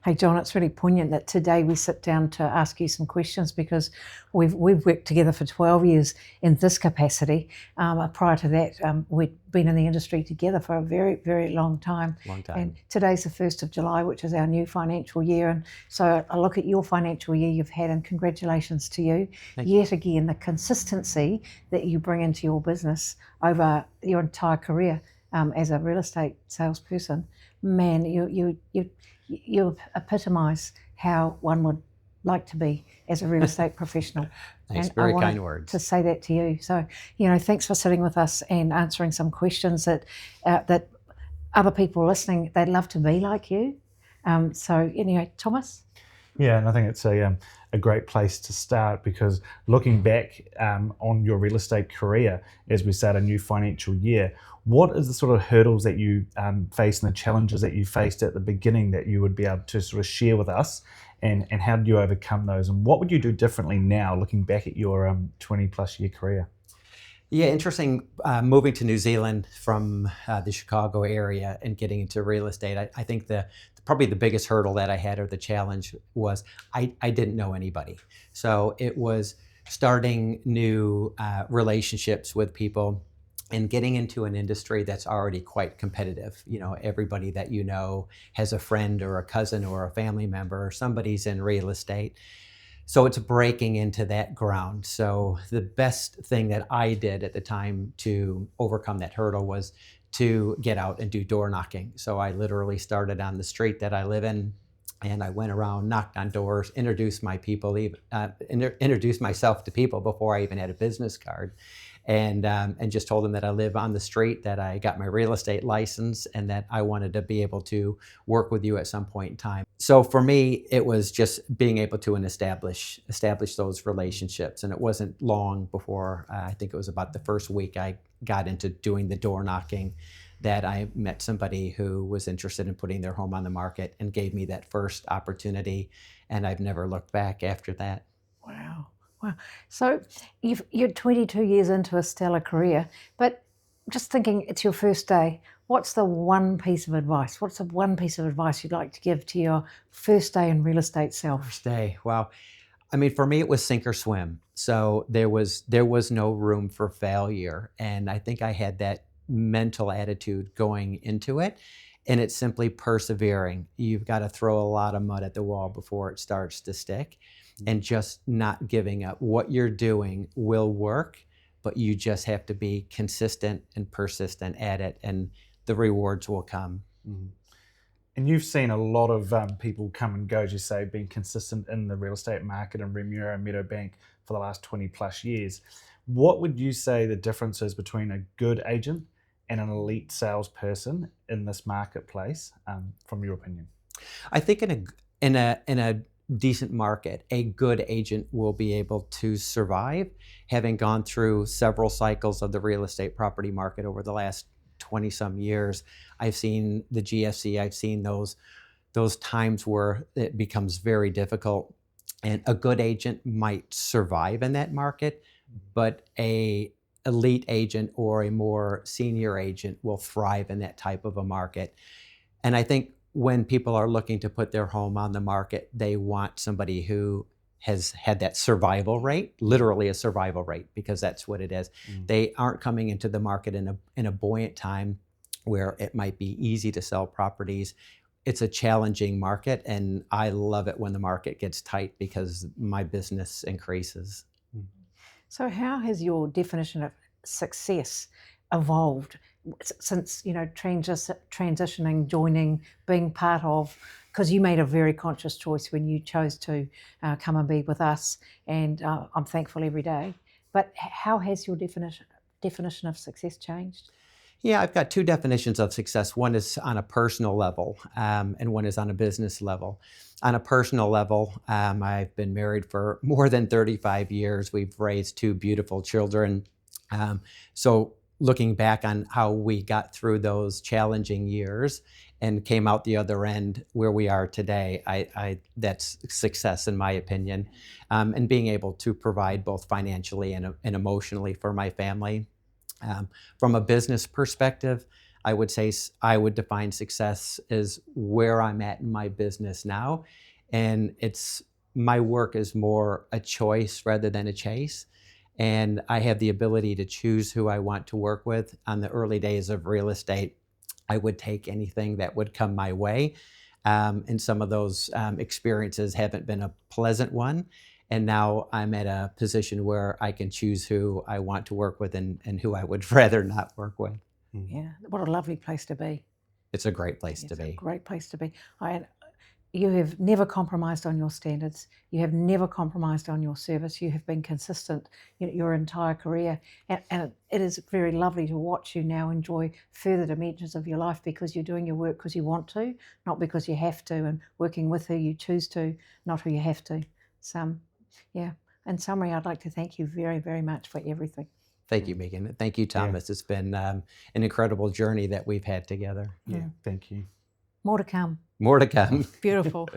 Hey John, it's really poignant that today we sit down to ask you some questions because we've worked together for 12 years in this capacity. Prior to that, we'd been in the industry together for a very, very long time. Long time. And today's the 1st of July, which is our new financial year. And so I look at your financial year you've had, and congratulations to you. Thank you. Yet again, the consistency that you bring into your business over your entire career as a real estate salesperson, man, you epitomise how one would like to be as a real estate professional. Thanks, and very I wanted kind words. to say that to you. So, thanks for sitting with us and answering some questions that other people listening, they'd love to be like you. So anyway, Thomas? Yeah, and I think it's a great place to start, because looking back on your real estate career as we start a new financial year, what is the sort of hurdles that you faced and the challenges that you faced at the beginning that you would be able to sort of share with us, and how did you overcome those, and what would you do differently now looking back at your 20 plus year career? Yeah, interesting. Moving to New Zealand from the Chicago area and getting into real estate, I think probably the biggest hurdle that I had, or the challenge, was I didn't know anybody. So it was starting new relationships with people and getting into an industry that's already quite competitive. Everybody that has a friend or a cousin or a family member or somebody's in real estate. So it's breaking into that ground. So the best thing that I did at the time to overcome that hurdle was to get out and do door knocking. So I literally started on the street that I live in, and I went around, knocked on doors, introduced myself to people before I even had a business card, and just told them that I live on the street, that I got my real estate license, and that I wanted to be able to work with you at some point in time. So for me, it was just being able to establish those relationships. And it wasn't long before, I think it was about the first week I got into doing the door knocking, that I met somebody who was interested in putting their home on the market and gave me that first opportunity. And I've never looked back after that. Wow. So you're 22 years into a stellar career, but just thinking it's your first day, what's the one piece of advice? What's the one piece of advice you'd like to give to your first day in real estate self? First day, wow. I mean, for me, it was sink or swim. So there was no room for failure. And I think I had that mental attitude going into it. And it's simply persevering. You've got to throw a lot of mud at the wall before it starts to stick, and just not giving up. What you're doing will work, but you just have to be consistent and persistent at it, and the rewards will come. Mm-hmm. And you've seen a lot of people come and go, as you say, being consistent in the real estate market in Remuera and Meadowbank for the last 20 plus years. What would you say the difference is between a good agent and an elite salesperson in this marketplace, from your opinion? I think in a decent market, a good agent will be able to survive, having gone through several cycles of the real estate property market over the last 20 some years. I've seen the GFC, I've seen those times where it becomes very difficult, and a good agent might survive in that market, but a elite agent or a more senior agent will thrive in that type of a market. And I think when people are looking to put their home on the market, they want somebody who has had that survival rate, literally a survival rate, because that's what it is. They aren't coming into the market in a buoyant time where it might be easy to sell properties. It's a challenging market, and I love it when the market gets tight, because my business increases. So how has your definition of success evolved since, transitioning, joining, being part of, because you made a very conscious choice when you chose to come and be with us, and I'm thankful every day. But how has your definition of success changed? Yeah, I've got two definitions of success. One is on a personal level, and one is on a business level. On a personal level, I've been married for more than 35 years. We've raised two beautiful children. So looking back on how we got through those challenging years and came out the other end where we are today, that's success in my opinion. And being able to provide both financially and emotionally for my family. From a business perspective, I would say I would define success as where I'm at in my business now, and my work is more a choice rather than a chase. And I have the ability to choose who I want to work with. On the early days of real estate, I would take anything that would come my way. And some of those experiences haven't been a pleasant one. And now I'm at a position where I can choose who I want to work with and who I would rather not work with. Yeah, what a lovely place to be. It's a great place to It's a be. great place to be. You have never compromised on your standards. You have never compromised on your service. You have been consistent your entire career. And it is very lovely to watch you now enjoy further dimensions of your life because you're doing your work because you want to, not because you have to, and working with who you choose to, not who you have to. So, yeah. In summary, I'd like to thank you very, very much for everything. Thank you, Megan. Thank you, Thomas. It's been an incredible journey that we've had together. Yeah, thank you. More to come. More to come. Beautiful.